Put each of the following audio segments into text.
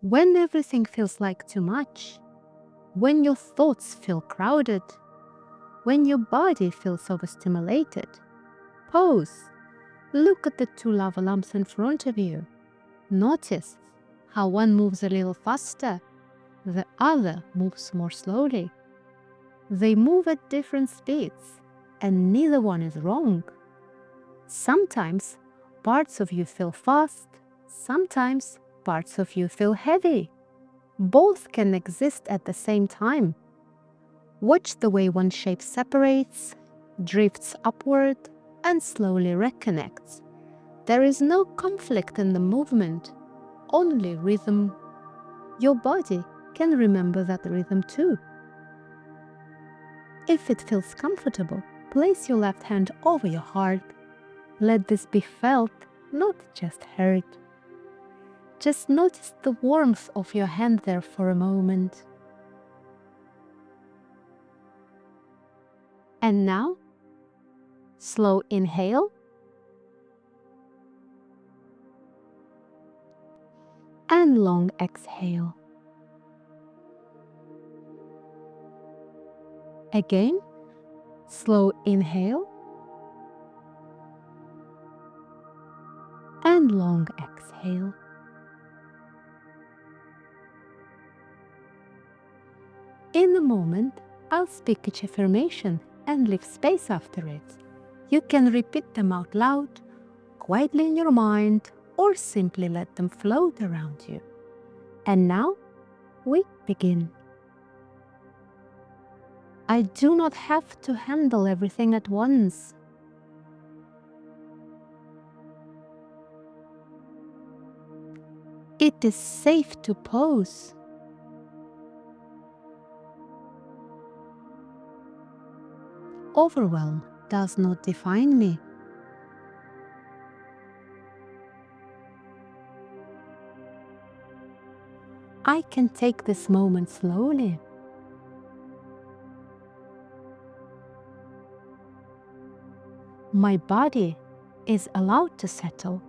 When everything feels like too much, when your thoughts feel crowded, when your body feels overstimulated, pause. Look at the two lava lamps in front of you. Notice how one moves a little faster, the other moves more slowly. They move at different speeds, and neither one is wrong. Sometimes parts of you feel fast, sometimes parts of you feel heavy. Both can exist at the same time. Watch the way one shape separates, drifts upward, and slowly reconnects. There is no conflict in the movement, only rhythm. Your body can remember that rhythm too. If it feels comfortable, place your left hand over your heart. Let this be felt, not just heard. Just notice the warmth of your hand there for a moment. And now, slow inhale and long exhale. Again, slow inhale and long exhale. In a moment, I'll speak each affirmation and leave space after it. You can repeat them out loud, quietly in your mind, or simply let them float around you. And now, we begin. I do not have to handle everything at once. It is safe to pause. Overwhelm does not define me. I can take this moment slowly. My body is allowed to settle.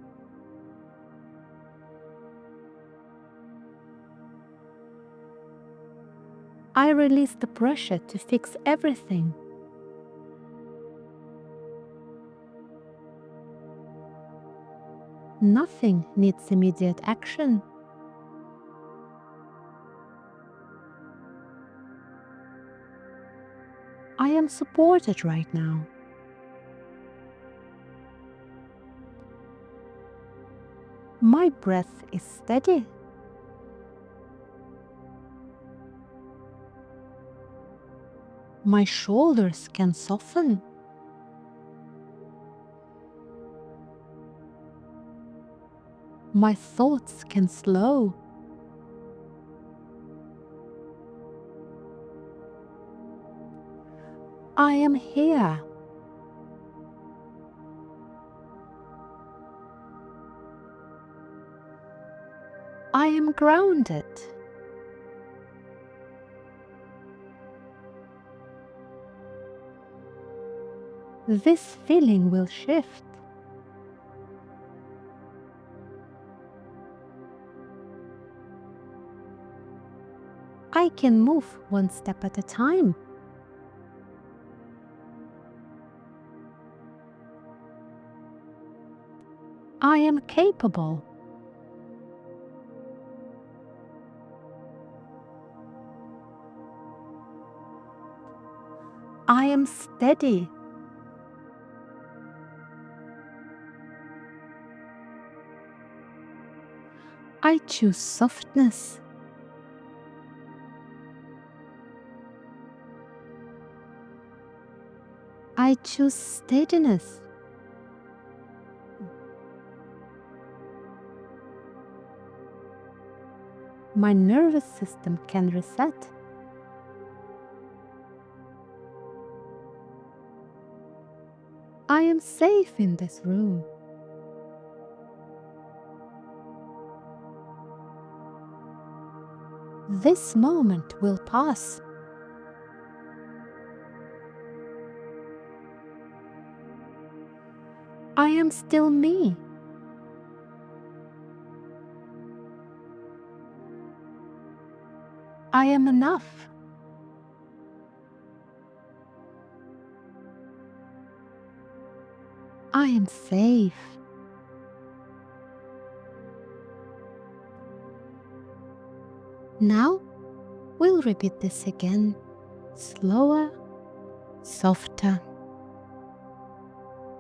I release the pressure to fix everything. Nothing needs immediate action. I am supported right now. My breath is steady. My shoulders can soften. My thoughts can slow. I am here. I am grounded. This feeling will shift. I can move one step at a time. I am capable. I am steady. I choose softness. I choose steadiness. My nervous system can reset. I am safe in this room. This moment will pass. I am still me. I am enough. I am safe. Now we'll repeat this again, slower, softer.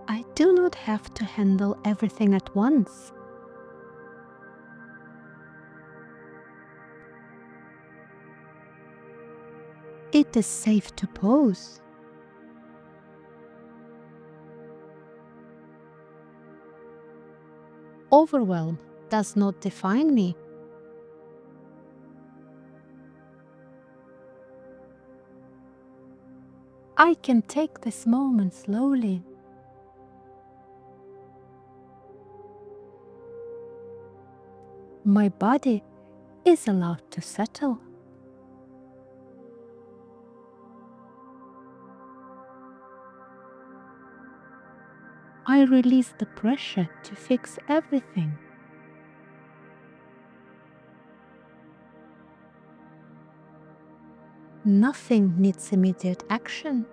I do not have to handle everything at once. It is safe to pause. Overwhelm does not define me. I can take this moment slowly. My body is allowed to settle. I release the pressure to fix everything. Nothing needs immediate action.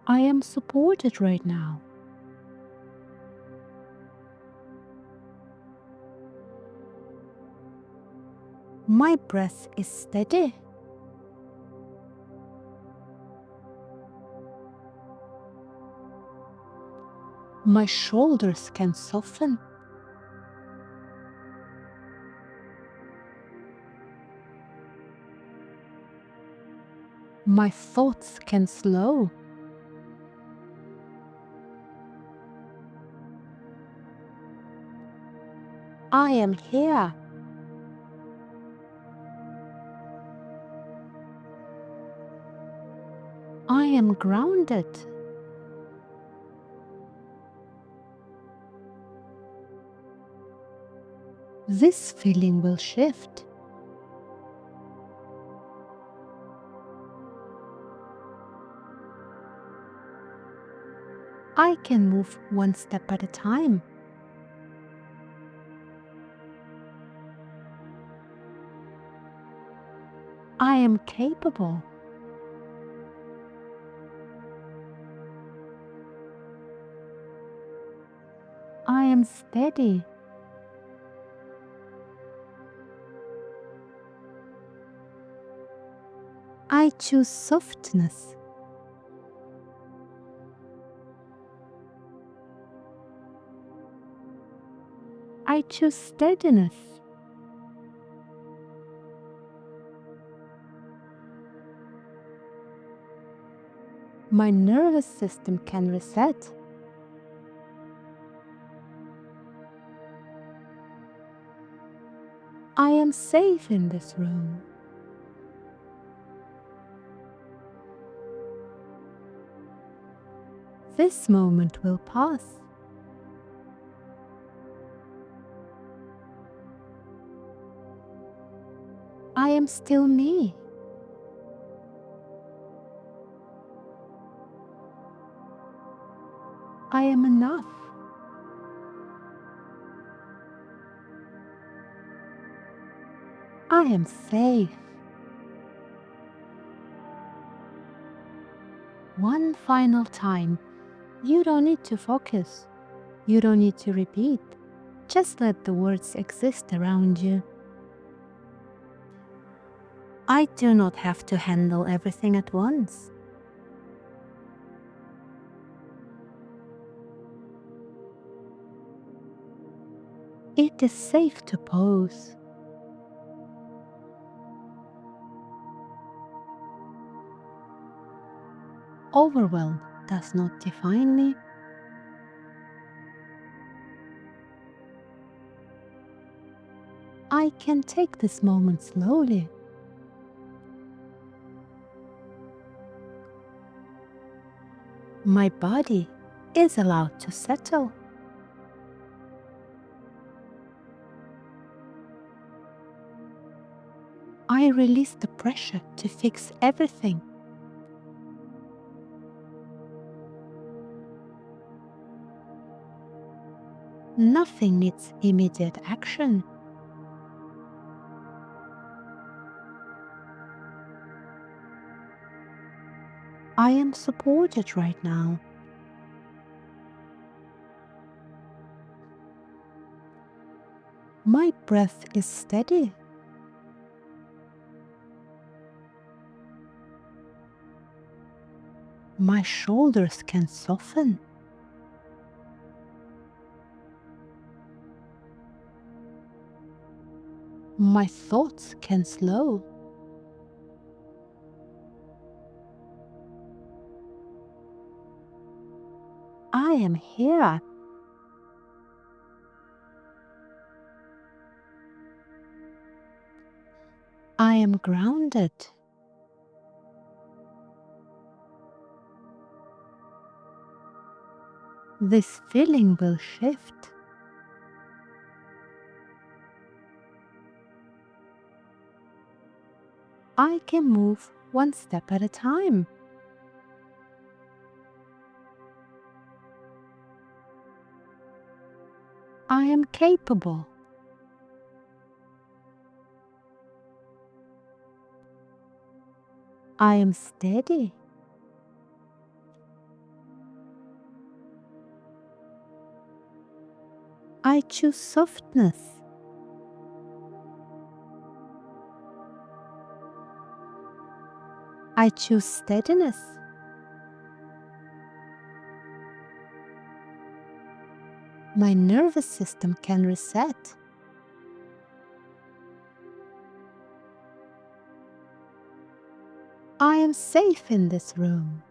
I am supported right now. My breath is steady. My shoulders can soften. My thoughts can slow. I am here. I am grounded. This feeling will shift. I can move one step at a time. I am capable. I am steady. I choose softness. I choose steadiness. My nervous system can reset. I am safe in this room. This moment will pass. I am still me. I am enough. I am safe. One final time. You don't need to focus. You don't need to repeat. Just let the words exist around you. I do not have to handle everything at once. It is safe to pause. Overwhelm does not define me. I can take this moment slowly. My body is allowed to settle. I release the pressure to fix everything. Nothing needs immediate action. I am supported right now. My breath is steady. My shoulders can soften. My thoughts can slow. I am here. I am grounded. This feeling will shift. I can move one step at a time. I am capable. I am steady. I choose softness. I choose steadiness. My nervous system can reset. I am safe in this room.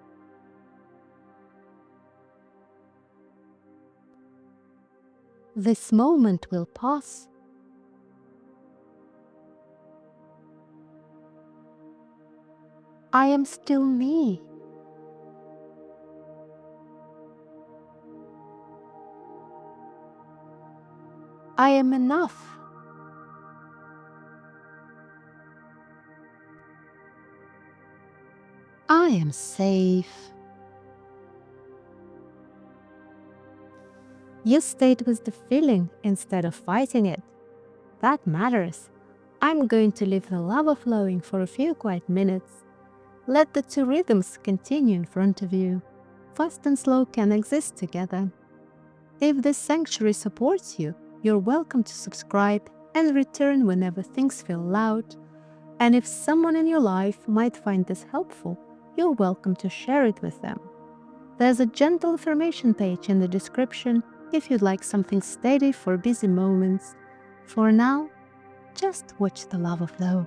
This moment will pass. I am still me. I am enough. I am safe. You stayed with the feeling instead of fighting it. That matters. I'm going to leave the lava flowing for a few quiet minutes. Let the two rhythms continue in front of you. Fast and slow can exist together. If this sanctuary supports you, you're welcome to subscribe and return whenever things feel loud. And if someone in your life might find this helpful, you're welcome to share it with them. There's a gentle affirmation page in the description if you'd like something steady for busy moments. For now, just watch the lava flow.